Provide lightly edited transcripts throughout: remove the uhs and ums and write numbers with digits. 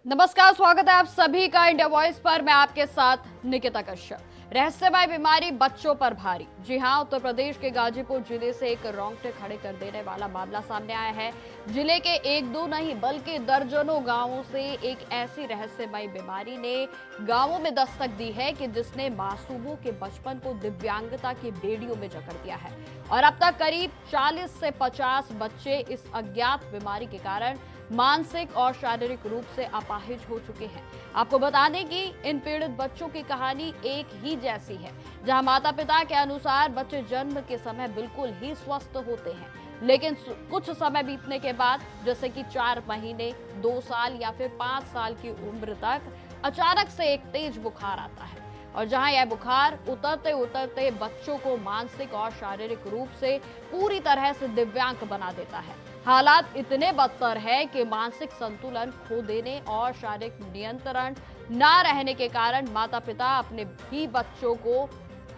नमस्कार, स्वागत है आप सभी का इंडिया वॉइस पर। मैं आपके साथ निकिता कश्यप। रहस्यमय बीमारी बच्चों पर भारी। जी हां, उत्तर प्रदेश के गाजीपुर जिले से एक रोंगटे खड़े कर देने वाला मामला सामने आया है। जिले के एक दो नहीं बल्कि दर्जनों गांवों से एक ऐसी रहस्यमय बीमारी ने गांवों में दस्तक दी है कि जिसने मासूमों के बचपन को दिव्यांगता की बेड़ियों में जकड़ दिया है। और अब तक करीब 40 से 50 बच्चे इस अज्ञात बीमारी के कारण मानसिक और शारीरिक रूप से अपाहिज हो चुके हैं। आपको बता दें कि इन पीड़ित बच्चों की कहानी एक ही जैसी है, जहां माता पिता के अनुसार बच्चे जन्म के समय बिल्कुल ही स्वस्थ होते हैं, लेकिन कुछ समय बीतने के बाद, जैसे कि 4 महीने, 2 साल या फिर 5 साल की उम्र तक अचानक से एक तेज बुखार आता है। और जहां यह बुखार उतरते उतरते बच्चों को मानसिक और शारीरिक रूप से पूरी तरह से दिव्यांग बना देता है। हालात इतने बदतर है कि मानसिक संतुलन खो देने और शारीरिक नियंत्रण न रहने के कारण माता पिता अपने भी बच्चों को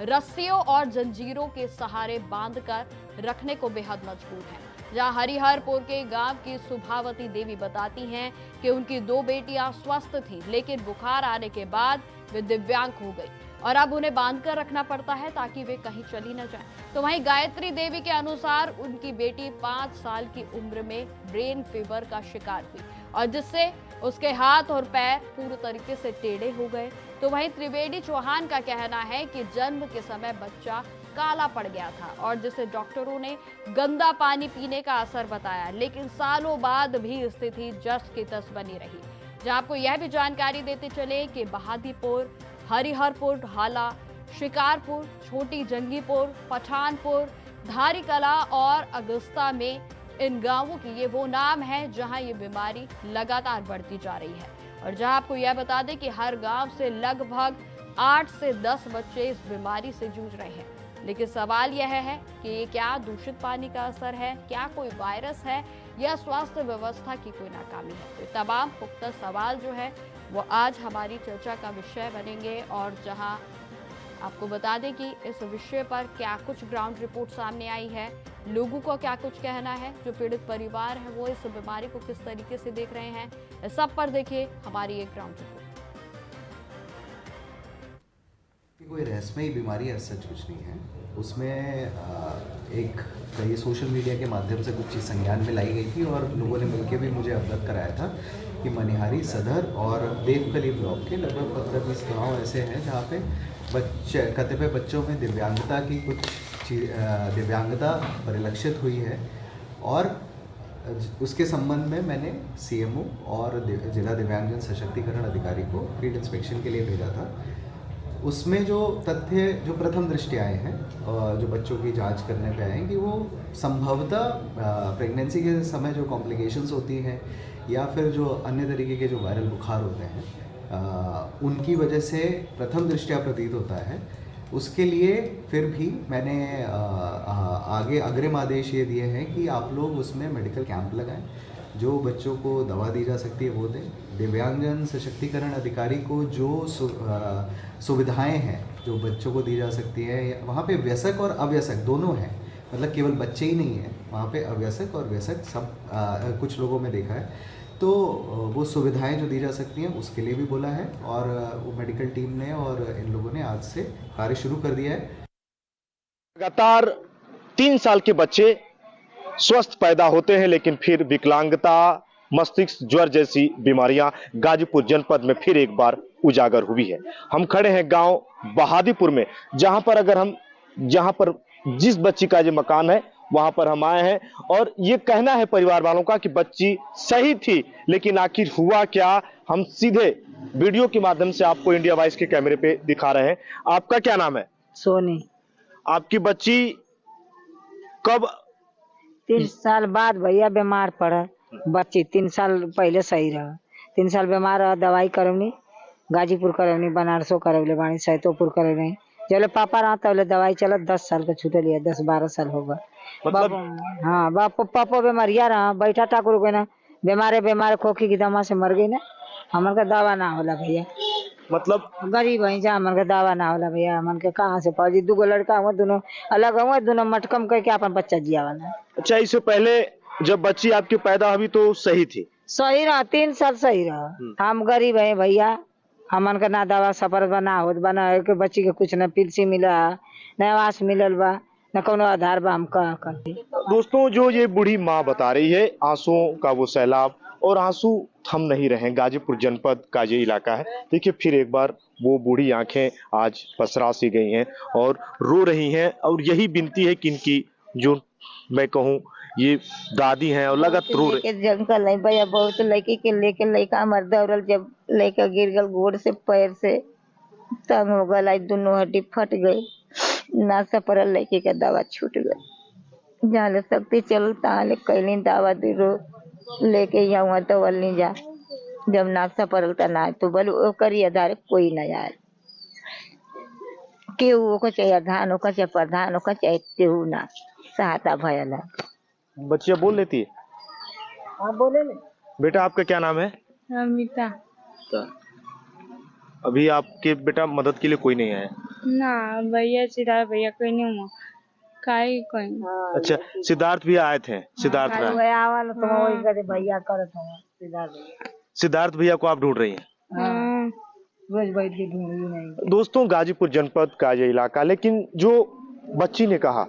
रस्सियों और जंजीरों के सहारे बांधकर रखने को बेहद मजबूर हैं। जहां हरिहरपुर के गांव की सुभावती देवी बताती हैं कि उनकी 2 बेटियां स्वस्थ थीं, लेकिन बुखार आने के बाद वे दिव्यांग हो गई और अब उन्हें बांधकर रखना पड़ता है ताकि वे कहीं चली न जाएं। तो वहीं गायत्री देवी के अनुसार उनकी बेटी 5 साल की उम्र में ब्रेन फीवर का शिकार हुई और जिससे उसके हाथ और पैर पूरी तरीके से टेढ़े हो गए। तो वहीं त्रिवेदी चौहान का कहना है कि जन्म के समय बच्चा काला पड़ गया था और जिसे डॉक्टरों ने गंदा पानी पीने का असर बताया, लेकिन सालों बाद भी स्थिति जस की तस बनी रही। जहां आपको यह भी जानकारी देते चले कि बहादुरपुर, हरिहरपुर ढाला, शिकारपुर, छोटी जंगीपुर, पठानपुर, धारीकला और अगस्ता में इन गांवों की ये वो नाम है जहां ये बीमारी लगातार बढ़ती जा रही है। और जहां आपको यह बता दें कि हर गांव से लगभग 8 से 10 बच्चे इस बीमारी से जूझ रहे हैं। लेकिन सवाल यह है कि ये क्या दूषित पानी का असर है, क्या कोई वायरस है या स्वास्थ्य व्यवस्था की कोई नाकामी है। तो तमाम पुख्ता सवाल जो है वो आज हमारी चर्चा का विषय बनेंगे। और जहां आपको बता दें कि इस विषय पर क्या कुछ ग्राउंड रिपोर्ट सामने आई है, लोगों को क्या कुछ कहना है, जो पीड़ित परिवार है वो इस बीमारी को किस तरीके से देख रहे हैं, इस सब पर देखिए हमारी एक ग्राउंड रिपोर्ट। कोई रहस्यमयी बीमारी ऐसा कुछ नहीं है। उसमें एक ये सोशल मीडिया के माध्यम से कुछ चीज़ संज्ञान में लाई गई थी और लोगों ने मिलकर भी मुझे अवगत कराया था कि मनिहारी सदर और देवकली ब्लॉक के लगभग 15-20 गाँव ऐसे हैं जहाँ पे कतिपय बच्चों में दिव्यांगता की दिव्यांगता परिलक्षित हुई है। और उसके संबंध में मैंने सीएमओ और जिला दिव्यांगजन सशक्तिकरण अधिकारी को फील्ड इंस्पेक्शन के लिए भेजा था। उसमें जो तथ्य जो प्रथम दृष्टि आए हैं, जो बच्चों की जांच करने पे आए हैं, कि वो संभवतः प्रेगनेंसी के समय जो कॉम्प्लिकेशंस होती हैं या फिर जो अन्य तरीके के जो वायरल बुखार होते हैं, उनकी वजह से प्रथम दृष्टया प्रतीत होता है। उसके लिए फिर भी मैंने आगे अग्रिम आदेश ये दिए हैं कि आप लोग उसमें मेडिकल कैंप लगाएं, जो बच्चों को दवा दी जा सकती है वो दें। दिव्यांगजन सशक्तिकरण अधिकारी को जो सुविधाएं हैं जो बच्चों को दी जा सकती है, वहाँ पे वयस्क और अवयस्क दोनों हैं, मतलब केवल बच्चे ही नहीं हैं, वहाँ पे अवयस्क और वयस्क सब कुछ लोगों में देखा है। तो वो सुविधाएं जो दी जा सकती हैं उसके लिए भी बोला है और वो मेडिकल टीम ने और इन लोगों ने आज से कार्य शुरू कर दिया है। लगातार 3 साल के बच्चे स्वस्थ पैदा होते हैं, लेकिन फिर विकलांगता, मस्तिष्क ज्वर जैसी बीमारियां गाजीपुर जनपद में फिर एक बार उजागर हुई है। हम खड़े हैं गांव बहादुरपुर में, जहां पर जिस बच्ची का ये मकान है वहां पर हम आए हैं और ये कहना है परिवार वालों का कि बच्ची सही थी, लेकिन आखिर हुआ क्या, हम सीधे वीडियो के माध्यम से आपको इंडिया वॉइस के कैमरे पे दिखा रहे हैं। आपका क्या नाम है? सोनी। आपकी बच्ची कब? 3 साल बाद भैया बीमार पड़ा। बच्ची 3 साल पहले सही रहा, 3 साल बीमार रहा। दवाई करवनी, गाजीपुर करवनी, बनारसो करवले बानी, सैतोपुर करवनी। जब पापा रहा तब दवाई चलत 10 साल का छूटे लिया, 10-12 साल होगा। मतलब हाँ, पापा बीमारिया रहा, बैठा ठाकुर गए ना, बीमारे खोखी की दमा से मर गई ना। हमन का दवा ना होला भैया, मतलब गरीब है जा, हमन का दवा ना होला भैया। हमन के कहाँ से पाजी, 2 लड़का हुआ, दोनों अलग हुआ, दोनों मटकम करके अपन बच्चा जिया बना। अच्छा, इससे पहले जब बच्ची आपकी पैदा हुई तो सही थी? सही रहा, 3 साल सही रहा। हम गरीब है भैया, हमन का ना दवा सफर बना होत बना के बच्ची के कुछ न पिलसी मिला, न आवास मिलल बा, न कोनो आधार बा। हम का करती। दोस्तों, जो ये बूढ़ी माँ बता रही है, आंसुओं का वो सैलाब और आंसू थम नहीं रहे। गाजीपुर जनपद का ये इलाका है। देखिए, फिर एक बार वो बूढ़ी आंखें आज पसरा सी गई हैं और रो रही हैं, और यही विनती है कि इनकी जो मैं कहूँ ये दादी हैं और लगातार रो रही। जंगल नहीं भैया, बहुत लड़की के लेके लड़का हमार दौड़ल, जब लड़का गिर गल गोड़ से पैर से तंग हो गल, आज दोनों हड्डी फट गई, नासा पड़ल, लड़की का दवा छूट गई। जहाँ ले सकती चल तहाँ ले कैली दवा दूरो लेके यहाँ दवल नहीं जा, जब नासा पड़ल त ना तो बोल ओकरी आधार कोई नहीं आए, केहू ओकर चाहे अधान ओकर चाहे प्रधान ओकर चाहे केहू ना सहायता भयल। बच्चिया बोल लेती है? हाँ बोले ले। बेटा, आपका क्या नाम है? अमिता। तो अभी आपके बेटा मदद के लिए कोई नहीं आया? ना भैया, सिद्धार्थ भैया कोई नहीं हुआ, काई कोई नहीं। अच्छा, सिद्धार्थ भी आए थे? सिद्धार्थ राय, वही आवल तो वही करे भैया करत हूँ। सिद्धार्थ भैया को आप ढूंढ रही हैं? हाँ। रोज बैठ के ढूंढी नहीं। दोस्तों, गाजीपुर जनपद का ये इलाका, लेकिन जो बच्ची ने कहा,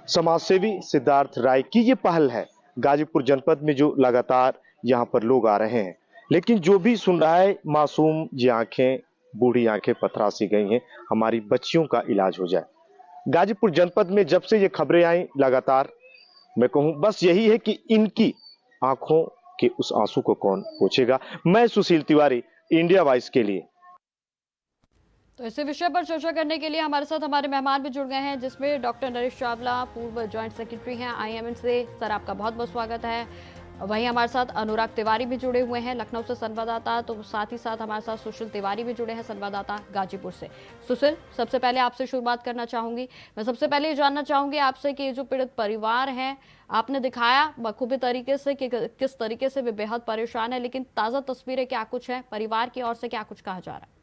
समाजसेवी सिद्धार्थ राय की ये पहल है। गाजीपुर जनपद में जो लगातार यहाँ पर लोग आ रहे हैं, लेकिन जो भी सुन रहा है, मासूम ये आंखें, बूढ़ी आंखें पथरा सी गई हैं, हमारी बच्चियों का इलाज हो जाए। गाजीपुर जनपद में जब से ये खबरें आई, लगातार मैं कहूँ बस यही है कि इनकी आंखों के उस आंसू को कौन पोंछेगा। मैं सुशील तिवारी, इंडिया वॉइस के लिए। तो इसी विषय पर चर्चा करने के लिए हमारे साथ हमारे मेहमान भी जुड़ गए हैं, जिसमें डॉक्टर नरेश चावला, पूर्व जॉइंट सेक्रेटरी हैं आईएमए से। सर, आपका बहुत बहुत स्वागत है। वहीं हमारे साथ अनुराग तिवारी भी जुड़े हुए हैं लखनऊ से संवाददाता, तो साथ ही साथ हमारे साथ सुशील तिवारी भी जुड़े हैं संवाददाता गाजीपुर से। सुशील, सबसे पहले आपसे शुरुआत करना चाहूंगी। मैं सबसे पहले ये जानना चाहूंगी आपसे कि ये जो पीड़ित परिवार हैं, आपने दिखाया बखूबी तरीके से कि किस तरीके से वे बेहद परेशान है, लेकिन ताज़ा तस्वीरें क्या कुछ है, परिवार की ओर से क्या कुछ कहा जा रहा है?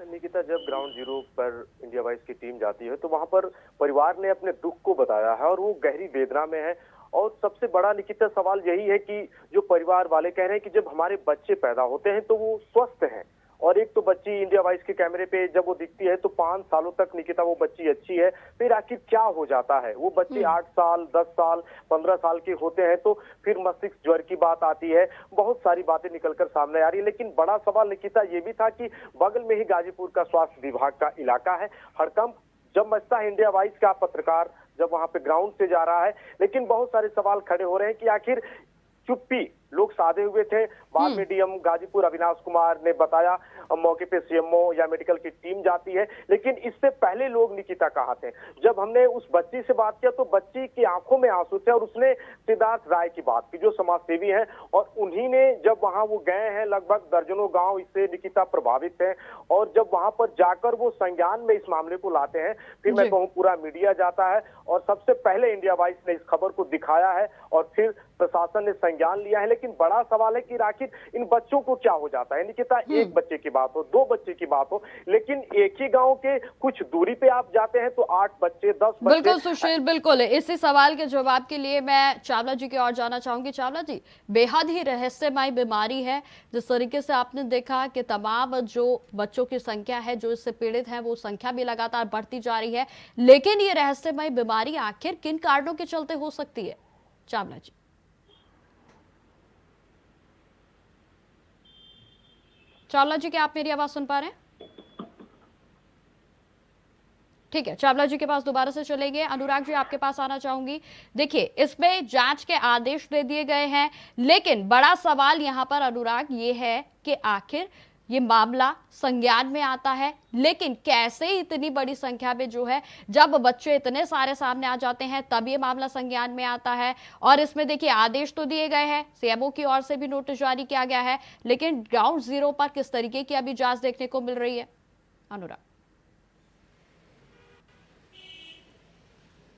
निकिता, जब ग्राउंड जीरो पर इंडिया वॉइस की टीम जाती है तो वहां पर परिवार ने अपने दुख को बताया है और वो गहरी वेदना में है। और सबसे बड़ा निकिता सवाल यही है कि जो परिवार वाले कह रहे हैं कि जब हमारे बच्चे पैदा होते हैं तो वो स्वस्थ हैं, और एक तो बच्ची इंडिया वॉइस के कैमरे पे जब वो दिखती है तो 5 सालों तक निकिता वो बच्ची अच्छी है, फिर आखिर क्या हो जाता है? वो बच्चे 8 साल 10 साल 15 साल के होते हैं तो फिर मस्तिष्क ज्वर की बात आती है, बहुत सारी बातें निकलकर सामने आ रही है। लेकिन बड़ा सवाल निकिता ये भी था कि बगल में ही गाजीपुर का स्वास्थ्य विभाग का इलाका है। हड़कंप जब मचता है इंडिया वॉइस का पत्रकार जब वहां पे ग्राउंड से जा रहा है, लेकिन बहुत सारे सवाल खड़े हो रहे हैं कि आखिर चुप्पी लोग साधे हुए थे। बाद में डीएम गाजीपुर अविनाश कुमार ने बताया मौके पे सीएमओ या मेडिकल की टीम जाती है, लेकिन इससे पहले लोग निकिता कहाँ थे? जब हमने उस बच्ची से बात किया तो बच्ची की आंखों में आंसू थे और उसने सिद्धार्थ राय की बात की जो समाजसेवी हैं, और उन्हीं ने जब वहां वो गए हैं, लगभग दर्जनों गांव इससे निकिता प्रभावित है, और जब वहां पर जाकर वो संज्ञान में इस मामले को लाते हैं, फिर मैं कहूँ पूरा मीडिया जाता है और सबसे पहले इंडिया वॉइस ने इस खबर को दिखाया है और फिर प्रशासन ने संज्ञान लिया है। लेकिन बड़ा सवाल है कि आखिर इन बच्चों को क्या हो जाता है? निकिता, एक बच्चे की बात हो, 2 बच्चे की बात हो, लेकिन एक ही गांव के कुछ दूरी पे आप जाते हैं तो 8 बच्चे 10 बच्चे। बिल्कुल सुशील, बिल्कुल। इसी सवाल के जवाब के लिए मैं चावला जी की ओर जाना चाहूंगी। चावला जी, बेहद ही रहस्यमय बीमारी है। जिस तरीके से आपने देखा कि तमाम जो बच्चों की संख्या है जो इससे पीड़ित है, वो संख्या भी लगातार बढ़ती जा रही है, लेकिन ये रहस्यमय बीमारी आखिर किन कारणों के चलते हो सकती है? चावला जी। चावला जी, क्या आप मेरी आवाज सुन पा रहे हैं? ठीक है, चावला जी के पास दोबारा से चलेंगे। अनुराग जी, आपके पास आना चाहूंगी। देखिए, इसमें जांच के आदेश दे दिए गए हैं, लेकिन बड़ा सवाल यहां पर अनुराग ये है कि आखिर ये मामला संज्ञान में आता है, लेकिन कैसे इतनी बड़ी संख्या में जो है, जब बच्चे इतने सारे सामने आ जाते हैं तब ये मामला संज्ञान में आता है। और इसमें देखिए, आदेश तो दिए गए हैं, सीएमओ की ओर से भी नोटिस जारी किया गया है, लेकिन ग्राउंड जीरो पर किस तरीके की अभी जांच देखने को मिल रही है? अनुराग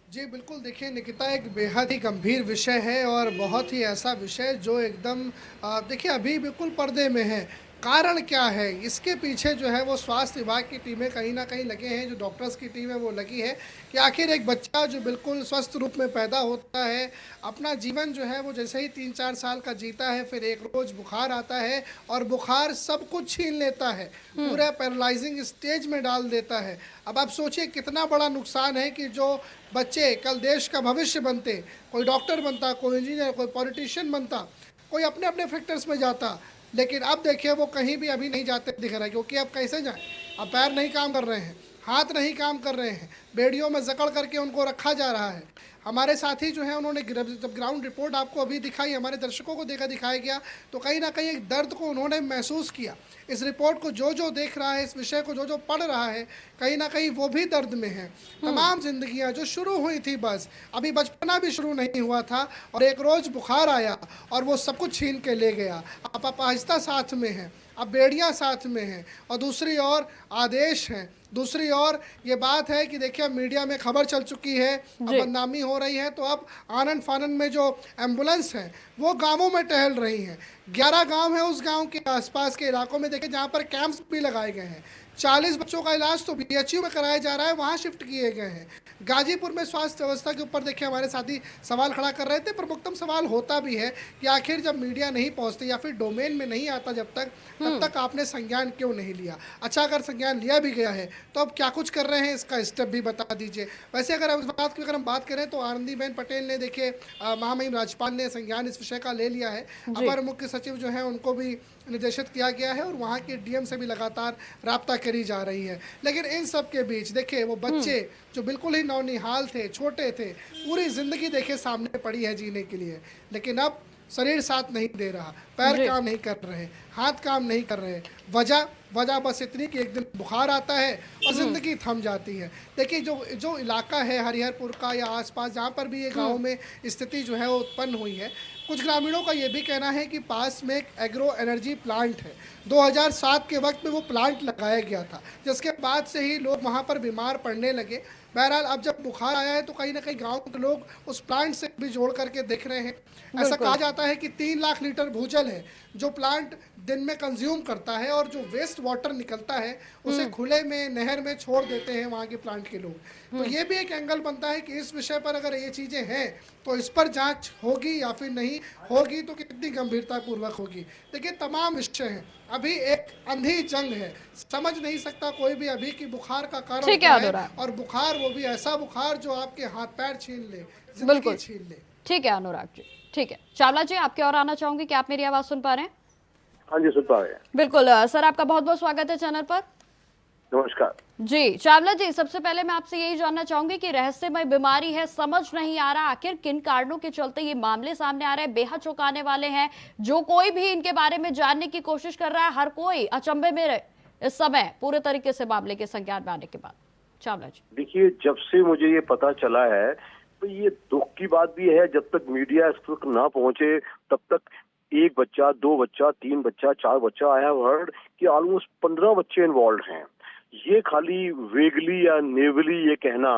जी बिल्कुल, देखिए निकिता, एक बेहद ही गंभीर विषय है और बहुत ही ऐसा विषय जो एकदम देखिए अभी बिल्कुल पर्दे में है, कारण क्या है, इसके पीछे जो है वो स्वास्थ्य विभाग की टीमें कहीं ना कहीं लगे हैं, जो डॉक्टर्स की टीम है वो लगी है कि आखिर एक बच्चा जो बिल्कुल स्वस्थ रूप में पैदा होता है, अपना जीवन जो है वो जैसे ही 3-4 साल का जीता है, फिर एक रोज बुखार आता है और बुखार सब कुछ छीन लेता है, पूरा पैरालाइजिंग स्टेज में डाल देता है। अब आप सोचिए कितना बड़ा नुकसान है कि जो बच्चे कल देश का भविष्य बनते, कोई डॉक्टर बनता, कोई इंजीनियर, कोई पॉलिटिशियन बनता, कोई अपने अपने फैक्टर्स में जाता, लेकिन अब देखिए वो कहीं भी अभी नहीं जाते दिख रहा है, क्योंकि अब कैसे जाएं, अब पैर नहीं काम कर रहे हैं, हाथ नहीं काम कर रहे हैं, बेड़ियों में जकड़ करके उनको रखा जा रहा है। हमारे साथी जो है उन्होंने जब ग्राउंड रिपोर्ट आपको अभी दिखाई, हमारे दर्शकों को दिखाया गया, तो कहीं ना कहीं एक दर्द को उन्होंने महसूस किया। इस रिपोर्ट को जो जो देख रहा है, इस विषय को जो जो पढ़ रहा है, कहीं ना कहीं वो भी दर्द में है। तमाम जिंदगियां जो शुरू हुई थी, बस अभी बचपना भी शुरू नहीं हुआ था और एक रोज बुखार आया और वो सब कुछ छीन के ले गया। अब अपाहिजता साथ में है, अब बेड़ियां साथ में हैं और दूसरी ओर आदेश हैं। दूसरी ओर ये बात है कि देखिए मीडिया में खबर चल चुकी है, अब बदनामी हो रही है, तो अब आनन फानन में जो एम्बुलेंस है वो गांवों में टहल रही हैं। 11 गांव है उस गांव के आसपास के इलाकों में, देखिए जहां पर कैंप्स भी लगाए गए हैं। 40 बच्चों का इलाज तो बीएचयू में कराया जा रहा है, वहाँ शिफ्ट किए गए हैं। गाजीपुर में स्वास्थ्य व्यवस्था के ऊपर देखिए हमारे साथी सवाल खड़ा कर रहे थे, प्रमुखतम सवाल होता भी है कि आखिर जब मीडिया नहीं पहुंचती या फिर डोमेन में नहीं आता जब तक, तब तक आपने संज्ञान क्यों नहीं लिया? अच्छा, अगर संज्ञान लिया भी गया है तो अब क्या कुछ कर रहे हैं, इसका स्टेप भी बता दीजिए। वैसे अगर हम बात करें तो आनंदीबेन पटेल ने देखिए महामहिम राज्यपाल ने संज्ञान इस विषय का ले लिया है। अपर मुख्य सचिव जो है उनको भी निर्देशित किया गया है और वहाँ के डीएम से भी लगातार राब्ता करी जा रही है। लेकिन इन सब के बीच देखिए वो बच्चे जो बिल्कुल ही नौनिहाल थे, छोटे थे, पूरी जिंदगी देखिए सामने पड़ी है जीने के लिए, लेकिन अब शरीर साथ नहीं दे रहा, पैर काम नहीं कर रहे, हाथ काम नहीं कर रहे। वजह बस इतनी कि एक दिन बुखार आता है और जिंदगी थम जाती है। देखिए जो इलाका है हरिहरपुर का या आसपास जहाँ पर भी ये गाँव में स्थिति जो है वो उत्पन्न हुई है, कुछ ग्रामीणों का ये भी कहना है कि पास में एक एग्रो एनर्जी प्लांट है। 2007 के वक्त में वो प्लांट लगाया गया था, जिसके बाद से ही लोग वहाँ पर बीमार पड़ने लगे। बहरहाल अब जब बुखार आया है तो कहीं ना कहीं गांव के लोग उस प्लांट से भी जोड़ करके देख रहे हैं। ऐसा कहा जाता है कि 3 लाख लीटर भूजल है जो प्लांट दिन में कंज्यूम करता है और जो वेस्ट वाटर निकलता है उसे खुले में नहर में छोड़ देते हैं वहाँ के प्लांट के लोग। तो ये भी एक एंगल बनता है कि इस विषय पर अगर ये चीज़ें हैं तो इस पर जांच होगी या फिर नहीं होगी तो कितनी गंभीरता पूर्वक होगी। देखिए तमाम विषय हैं, अभी एक अंधी जंग है, समझ नहीं सकता कोई भी अभी की बुखार का कारण क्या है, और बुखार वो भी ऐसा बुखार जो आपके हाथ पैर छीन ले, जिंदगी छीन ले। ठीक है अनुराग जी, ठीक है। चावला जी आपके और आना चाहूंगी, क्या आप मेरी आवाज सुन पा रहे हैं? हाँ जी, सुन पा रहे हैं। बिल्कुल सर, आपका बहुत बहुत स्वागत है चैनल पर। नमस्कार जी चावला जी, सबसे पहले मैं आपसे यही जानना चाहूंगी कि रहस्यमय बीमारी है, समझ नहीं आ रहा आखिर किन कारणों के चलते ये मामले सामने आ रहे हैं, बेहद चौंकाने वाले हैं। जो कोई भी इनके बारे में जानने की कोशिश कर रहा है, हर कोई अचंभे में रहे इस समय पूरे तरीके से मामले के संज्ञान में आने के बाद। चावला जी देखिए, जब से मुझे ये पता चला है तो ये दुख की बात भी है, जब तक मीडिया इस तक ना पहुंचे तब तक 1 बच्चा, 2 बच्चा, 3 बच्चा, 4 बच्चा, आई हैव हर्ड कि ऑलमोस्ट 15 बच्चे इन्वॉल्व हैं। ये खाली वेगली या नेवली ये कहना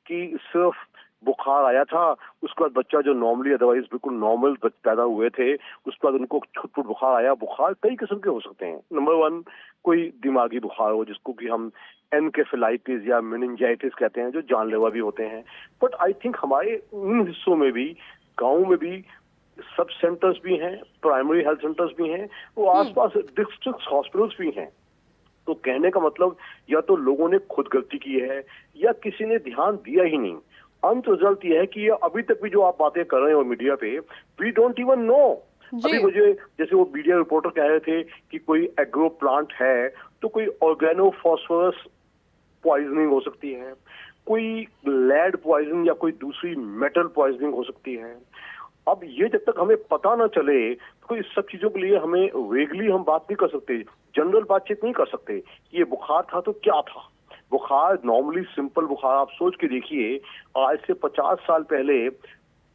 कि सिर्फ बुखार आया था, उसके बाद बच्चा जो नॉर्मली अदरवाइज बिल्कुल नॉर्मल पैदा हुए थे, उसके बाद उनको छुटपुट बुखार आया। बुखार कई किस्म के हो सकते हैं। नंबर 1 कोई दिमागी बुखार हो जिसको कि हम एनकेफेलाइटिस या मेनिंजाइटिस कहते हैं, जो जानलेवा भी होते हैं। बट आई थिंक हमारे उन हिस्सों में भी, गाँव में भी सब सेंटर्स भी हैं, प्राइमरी हेल्थ सेंटर्स भी हैं, वो आसपास डिस्ट्रिक्ट हॉस्पिटल्स भी हैं। तो कहने का मतलब या तो लोगों ने खुद गलती की है या किसी ने ध्यान दिया ही नहीं। अंत रिजल्ट ये है कि ये अभी तक भी जो आप बातें कर रहे हो मीडिया पे, वी डोंट इवन नो। अभी मुझे जैसे वो मीडिया रिपोर्टर कह रहे थे कि कोई एग्रो प्लांट है तो कोई ऑर्गेनो फॉस्फोरस पॉइजनिंग हो सकती है, कोई लेड पॉइजनिंग या कोई दूसरी मेटल पॉइजनिंग हो सकती है। अब ये जब तक हमें पता ना चले तो इस सब चीजों के लिए हमें वेगली हम बात नहीं कर सकते, जनरल बातचीत नहीं कर सकते कि ये बुखार था तो क्या था। बुखार नॉर्मली सिंपल बुखार, आप सोच के देखिए, आज से 50 साल पहले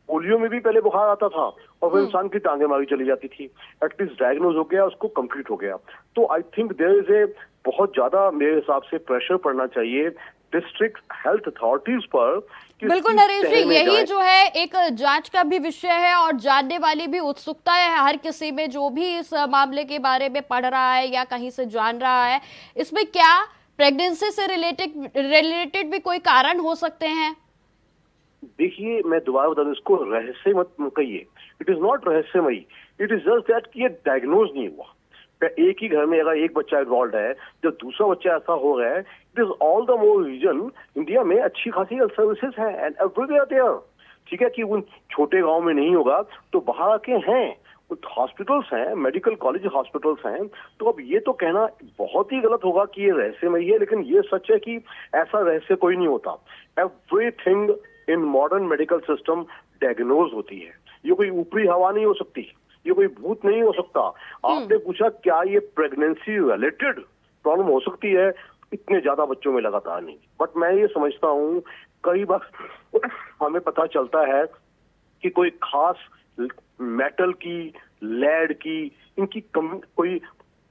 पोलियो में भी पहले बुखार आता था और फिर इंसान की टांगे मारी चली जाती थी। एटलीस्ट डायग्नोज हो गया, उसको कंप्लीट हो गया। तो I think there is a बहुत ज्यादा मेरे हिसाब से प्रेशर पड़ना चाहिए डिस्ट्रिक्ट हेल्थ अथॉरिटीज पर कि बिल्कुल इसकी नरेश जी, तह में यही जाएं। जो है एक जांच का भी विषय है और जानने वाली भी उत्सुकता है हर किसी में, जो भी इस मामले के बारे में पढ़ रहा है या कहीं से जान रहा है। इसमें क्या प्रेगनेंसी से रिलेटेड भी कोई कारण हो सकते हैं? देखिए, मैं दोबारा बता दूं, इसको रहस्य मत कहिए। इट इज नॉट रहस्यमयी, इट इज जस्ट दैट कि ये डायग्नोज नहीं हुआ। एक ही घर में अगर एक बच्चा इन्वॉल्व है, जब दूसरा बच्चा ऐसा हो गया है, it is all the more reason. India में अच्छी खासी हेल्थ सर्विसेज है एंड एवरीवेयर देयर। ठीक है कि उन छोटे गांव में नहीं होगा तो बाहर के हैं, हॉस्पिटल्स हैं, मेडिकल कॉलेज हॉस्पिटल्स हैं। तो अब ये तो कहना बहुत ही गलत होगा कि ये रहस्यमयी है, लेकिन ये सच है कि ऐसा रहस्य कोई नहीं होता। Everything in modern medical system diagnose होती है। ये कोई ऊपरी हवा नहीं हो सकती, ये कोई भूत नहीं हो सकता। आपने पूछा क्या ये प्रेगनेंसी रिलेटेड प्रॉब्लम हो सकती है, इतने ज्यादा बच्चों में लगातार नहीं। बट मैं ये समझता हूँ कई बार हमें पता चलता है कि कोई खास मेटल की, लेड की, इनकी कोई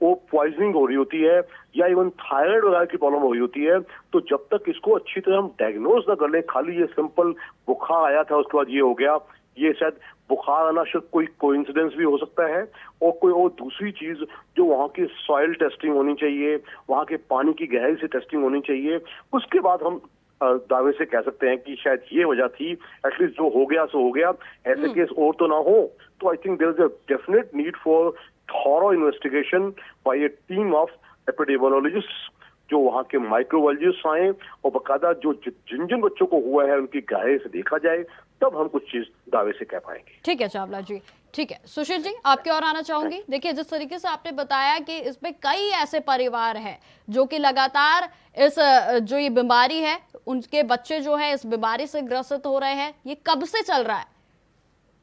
वो पॉइजनिंग हो रही होती है या इवन थायराइड वगैरह की प्रॉब्लम हो रही होती है। तो जब तक इसको अच्छी तरह हम डायग्नोज ना कर लें, खाली ये सिंपल बुखार आया था उसके बाद ये हो गया, ये शायद बुखार आना शायद कोई कोइंसिडेंस भी हो सकता है। और कोई और दूसरी चीज जो वहाँ की सॉइल टेस्टिंग होनी चाहिए, वहाँ के पानी की गहराई से टेस्टिंग होनी चाहिए, उसके बाद हम दावे से कह सकते हैं कि शायद ये वजह थी। एटलीस्ट जो हो गया सो हो गया, ऐसे केस और तो ना हो। तो I think there is a definite need for thorough investigation by a team of epidemiologist, जो वहाँ के माइक्रोबायोलॉजिस्ट आए और बकायदा जो जिन जिन बच्चों को हुआ है उनकी गहराई से देखा जाए, तब हम कुछ चीज दावे से कह पाएंगे। ठीक है चावला जी, ठीक है। सुशील जी, आपके और आना चाहूंगी। देखिए, जिस तरीके से आपने बताया कि इसमें कई ऐसे परिवार हैं जो कि लगातार इस जो ये बीमारी है, उनके बच्चे जो है इस बीमारी से ग्रसित हो रहे हैं, ये कब से चल रहा है,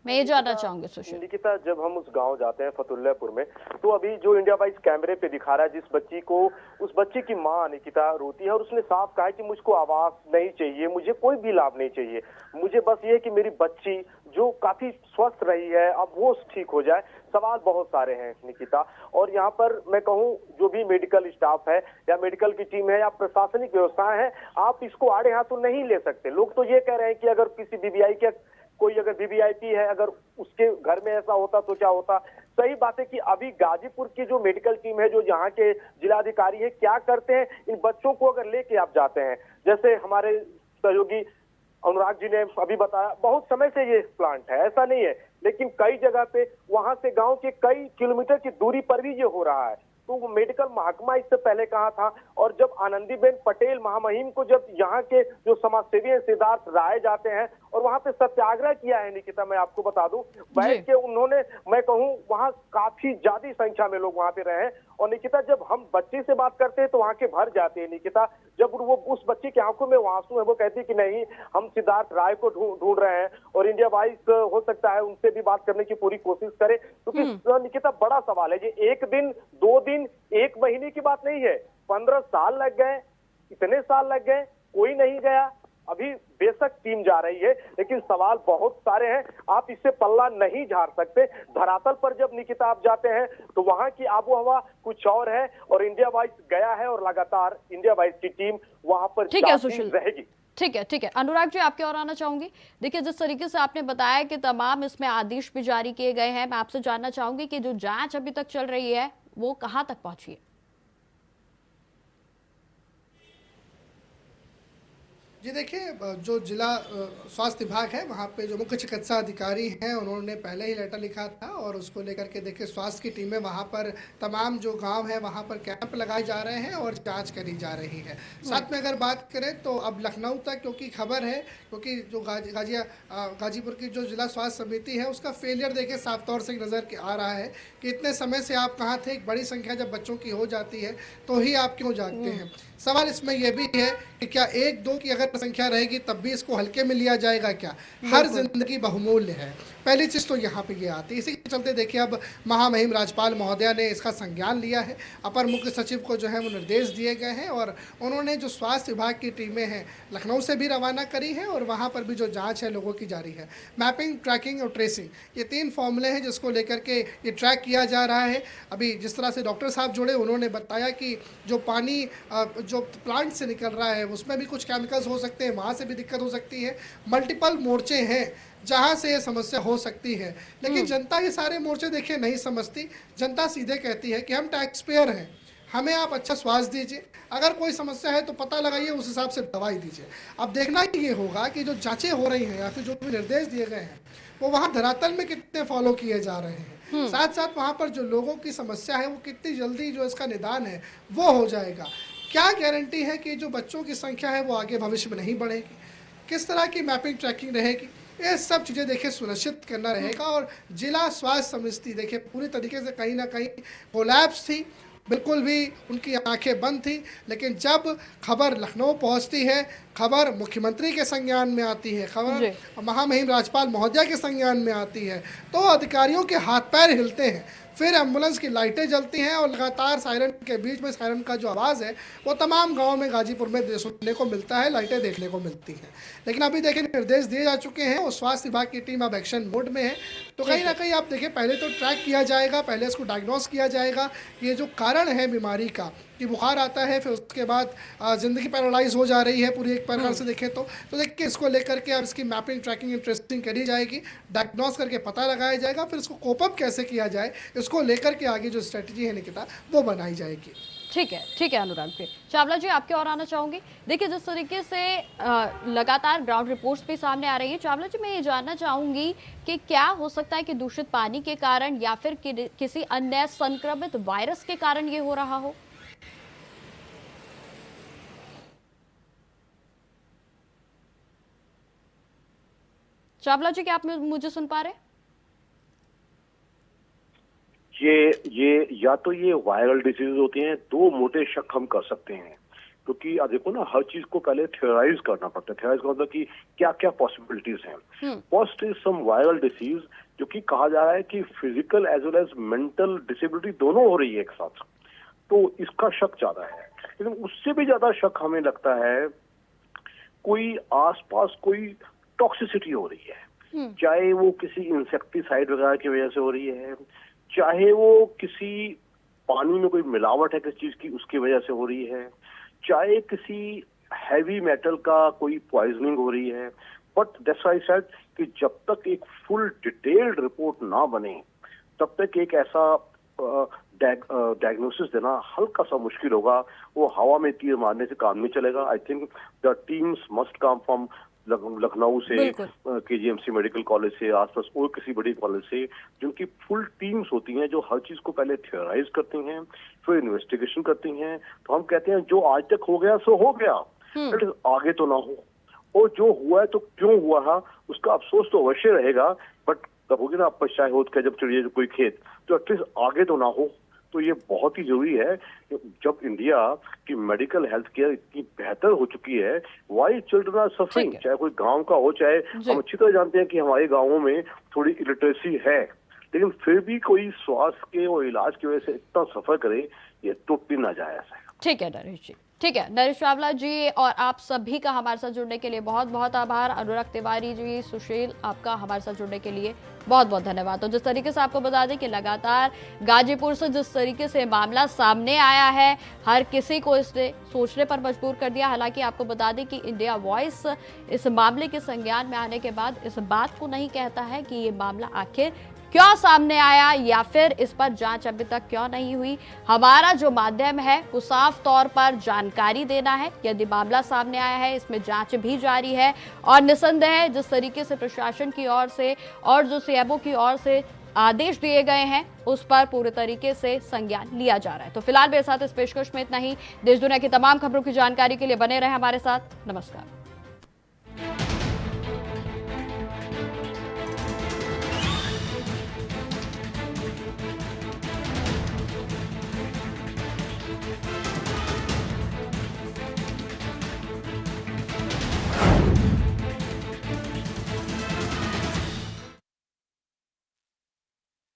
मैं ये जानना चाहूंगी सुशील। निकिता, जब हम उस गांव जाते हैं फतुल्लापुर में, तो अभी जो इंडिया वाइज कैमरे पे दिखा रहा है जिस बच्ची को, उस बच्ची की मां निकिता रोती है और उसने साफ कहा है कि मुझको आवास नहीं चाहिए, मुझे कोई भी लाभ नहीं चाहिए, मुझे बस ये कि मेरी बच्ची जो काफी स्वस्थ रही है अब वो ठीक हो जाए। सवाल बहुत सारे हैं निकिता, और यहाँ पर मैं कहूँ जो भी मेडिकल स्टाफ है या मेडिकल की टीम है या प्रशासनिक व्यवस्थाएं हैं, आप इसको आड़े हाथों नहीं ले सकते। लोग तो ये कह रहे हैं कि अगर किसी बीबीआई के कोई अगर वीवीआईपी है, अगर उसके घर में ऐसा होता तो क्या होता। सही बात है कि अभी गाजीपुर की जो मेडिकल टीम है, जो यहाँ के जिलाधिकारी है, क्या करते हैं, इन बच्चों को अगर लेके आप जाते हैं, जैसे हमारे सहयोगी अनुराग जी ने अभी बताया, बहुत समय से ये प्लांट है, ऐसा नहीं है, लेकिन कई जगह पे वहां से गांव के कई किलोमीटर की दूरी पर भी ये हो रहा है। तो वो मेडिकल महकमा इससे पहले कहा था, और जब आनंदीबेन पटेल महामहिम को जब यहाँ के जो समाजसेवी हैं सिद्धार्थ राय जाते हैं और वहां पे सत्याग्रह किया है निकिता, मैं आपको बता दूं, बैठ के उन्होंने, मैं कहूं वहां काफी ज्यादा संख्या में लोग वहां पे रहे। और निकिता, जब हम बच्चे से बात करते हैं तो वहां के भर जाते हैं निकिता। जब वो उस बच्चे की आंखों में आंसू है, वो कहती है कि नहीं, हम सिद्धार्थ राय को ढूंढ रहे हैं और इंडिया वाइज हो सकता है उनसे भी बात करने की पूरी कोशिश करें, क्योंकि निकिता बड़ा सवाल है। ये एक दिन, 2 दिन, 1 महीने की बात नहीं है, 15 साल लग गए, इतने साल लग गए, कोई नहीं गया। अभी बेशक टीम जा रही है, लेकिन सवाल बहुत सारे हैं, आप इससे पल्ला नहीं झाड़ सकते। धरातल पर जब निकिता आप जाते हैं तो वहां की आबो हवा कुछ और है, और इंडिया वाइज गया है और लगातार इंडिया वाइज की टीम वहां पर रहेगी। ठीक है, ठीक है। अनुराग जी, आपके और आना चाहूंगी। देखिए, जिस तरीके से आपने बताया कि तमाम इसमें आदेश भी जारी किए गए हैं, मैं आपसे जानना चाहूंगी कि जो जांच अभी तक चल रही है वो कहां तक पहुंची है? जी देखिए, जो जिला स्वास्थ्य विभाग है वहाँ पे जो मुख्य चिकित्सा अधिकारी हैं उन्होंने पहले ही लेटर लिखा था, और उसको लेकर के देखिए स्वास्थ्य की टीमें वहाँ पर तमाम जो गांव है वहाँ पर कैंप लगाए जा रहे हैं और जांच करी जा रही है। साथ में अगर बात करें तो अब लखनऊ तक क्योंकि खबर है, क्योंकि जो गाजीपुर की जो जिला स्वास्थ्य समिति है उसका फेलियर देखिए साफ तौर से नज़र आ रहा है कि इतने समय से आप कहाँ थे। एक बड़ी संख्या जब बच्चों की हो जाती है तो ही आप क्यों जागते हैं। सवाल इसमें यह भी है कि क्या 1-2 की अगर संख्या रहेगी तब भी इसको हल्के में लिया जाएगा क्या? हर जिंदगी बहुमूल्य है, पहली चीज़ तो यहाँ पे ये आती है। इसी के चलते देखिए अब महामहिम राज्यपाल महोदया ने इसका संज्ञान लिया है। अपर मुख्य सचिव को जो है वो निर्देश दिए गए हैं और उन्होंने जो स्वास्थ्य विभाग की टीमें हैं लखनऊ से भी रवाना करी है और वहाँ पर भी जो जाँच है लोगों की जारी है। मैपिंग, ट्रैकिंग और ट्रेसिंग, ये 3 फॉर्मूले हैं जिसको लेकर के ये ट्रैक किया जा रहा है। अभी जिस तरह से डॉक्टर साहब जुड़े, उन्होंने बताया कि जो पानी जो प्लांट से निकल रहा है उसमें भी कुछ केमिकल्स हो सकते हैं, वहाँ से भी दिक्कत हो सकती है। मल्टीपल मोर्चे हैं जहाँ से ये समस्या हो सकती है, लेकिन जनता ये सारे मोर्चे देखिए नहीं समझती। जनता सीधे कहती है कि हम टैक्स पेयर हैं, हमें आप अच्छा स्वास्थ्य दीजिए, अगर कोई समस्या है तो पता लगाइए, उस हिसाब से दवाई दीजिए। अब देखना ही ये होगा कि जो जांचें हो रही हैं या फिर जो भी निर्देश दिए गए हैं वो वहाँ धरातल में कितने फॉलो किए जा रहे हैं, साथ साथ वहाँ पर जो लोगों की समस्या है वो कितनी जल्दी जो इसका निदान है वो हो जाएगा। क्या गारंटी है कि जो बच्चों की संख्या है वो आगे भविष्य में नहीं बढ़ेगी, किस तरह की मैपिंग ट्रैकिंग रहेगी, ये सब चीज़ें देखिए सुनिश्चित करना रहेगा। और जिला स्वास्थ्य समिति देखिए पूरी तरीके से कहीं ना कहीं कोलैप्स थी, बिल्कुल भी उनकी आंखें बंद थी, लेकिन जब खबर लखनऊ पहुंचती है, खबर मुख्यमंत्री के संज्ञान में आती है, खबर महामहिम राज्यपाल महोदया के संज्ञान में आती है, तो अधिकारियों के हाथ पैर हिलते हैं। फिर एम्बुलेंस की लाइटें जलती हैं और लगातार सायरन के बीच में सायरन का जो आवाज़ है वो तमाम गाँव में गाजीपुर में सुनने को मिलता है, लाइटें देखने को मिलती हैं। लेकिन अभी देखिए निर्देश दिए जा चुके हैं और स्वास्थ्य विभाग की टीम अब एक्शन मोड में है। तो कहीं ना कहीं आप देखिए पहले तो ट्रैक किया जाएगा, पहले इसको डायग्नोस किया जाएगा, ये जो कारण है बीमारी का कि बुखार आता है, फिर उसके बाद ज़िंदगी पैरालाइज हो जा रही है पूरी एक प्रकार से देखें तो देखिए इसको लेकर के अब इसकी मैपिंग, ट्रैकिंग एंड ट्रेसिंग करी जाएगी, डायग्नोस करके पता लगाया जाएगा, फिर इसको कोप अप कैसे किया जाए इसको लेकर के आगे जो स्ट्रेटजी है निकिता वो बनाई जाएगी। ठीक है अनुराग जी। चावला जी आपके और आना चाहूंगी। देखिए जिस तरीके से लगातार ग्राउंड रिपोर्ट्स भी सामने आ रही हैं, चावला जी मैं ये जानना चाहूंगी कि क्या हो सकता है कि दूषित पानी के कारण या फिर किसी अन्य संक्रमित वायरस के कारण ये हो रहा हो? चावला जी क्या आप मुझे सुन पा रहे हैं? ये या तो ये वायरल डिसीज होती हैं, 2 मोटे शक हम कर सकते हैं, क्योंकि अब देखो ना हर चीज को पहले थ्योराइज करना पड़ता है। थ्योराइज का मतलब कि क्या क्या पॉसिबिलिटीज हैं। First is some viral disease जो कि कहा जा रहा है कि physical as well as mental disability दोनों हो रही है एक साथ, तो इसका शक ज्यादा है। लेकिन उससे भी ज्यादा शक हमें लगता है कोई आसपास कोई टॉक्सिसिटी हो रही है, चाहे वो किसी इंसेक्टिसाइड वगैरह की वजह से हो रही है, चाहे वो किसी पानी में कोई मिलावट है किसी चीज की उसकी वजह से हो रही है, चाहे किसी हैवी मेटल का कोई पॉइजनिंग हो रही है। But that's why I said कि जब तक एक फुल डिटेल्ड रिपोर्ट ना बने तब तक एक ऐसा डायग्नोसिस देना हल्का सा मुश्किल होगा। वो हवा में तीर मारने से काम नहीं चलेगा। I think the teams must come from Lucknow से, केजीएमसी मेडिकल कॉलेज से, आसपास और किसी बड़ी कॉलेज से, जिनकी फुल टीम्स होती हैं जो हर चीज को पहले थ्योराइज करती हैं, फिर इन्वेस्टिगेशन करती हैं। तो हम कहते हैं जो आज तक हो गया सो हो गया, आगे तो ना हो, और जो हुआ है तो क्यों हुआ है उसका अफसोस तो अवश्य रहेगा। बट तब होगी ना पश्चात होत का जब चढ़िए कोई खेत, तो एटलीस्ट आगे तो ना हो। तो ये बहुत ही जरूरी है। जब इंडिया की मेडिकल हेल्थ केयर इतनी बेहतर हो चुकी है, वाई चिल्ड्रन आर सफरिंग, चाहे कोई गांव का हो, चाहे हम अच्छी तरह जानते हैं कि हमारे गांवों में थोड़ी इलिटरेसी है, लेकिन फिर भी कोई स्वास्थ्य के और इलाज की वजह से इतना सफर करे, ये टूट भी ना जाए ऐसा। ठीक है नरेश जी, ठीक है नरेश चावला जी, और आप सभी का हमारे साथ जुड़ने के लिए बहुत बहुत आभार। अनुराग तिवारी जी, सुशील, आपका हमारे साथ जुड़ने के लिए बहुत बहुत धन्यवाद। तो जिस तरीके से आपको बता दें कि लगातार गाजीपुर से जिस तरीके से मामला सामने आया है, हर किसी को इसने सोचने पर मजबूर कर दिया। हालांकि आपको बता दें कि इंडिया वॉइस इस मामले के संज्ञान में आने के बाद इस बात को नहीं कहता है कि ये मामला आखिर क्यों सामने आया या फिर इस पर जांच अभी तक क्यों नहीं हुई। हमारा जो माध्यम है वो साफ तौर पर जानकारी देना है। यदि मामला सामने आया है, इसमें जांच भी जारी है और निसंदेह जिस तरीके से प्रशासन की ओर से और जो सीएमओ की ओर से आदेश दिए गए हैं उस पर पूरे तरीके से संज्ञान लिया जा रहा है। तो फिलहाल मेरे साथ इस पेशकश में इतना ही। देश दुनिया की तमाम खबरों की जानकारी के लिए बने रहे हमारे साथ। नमस्कार।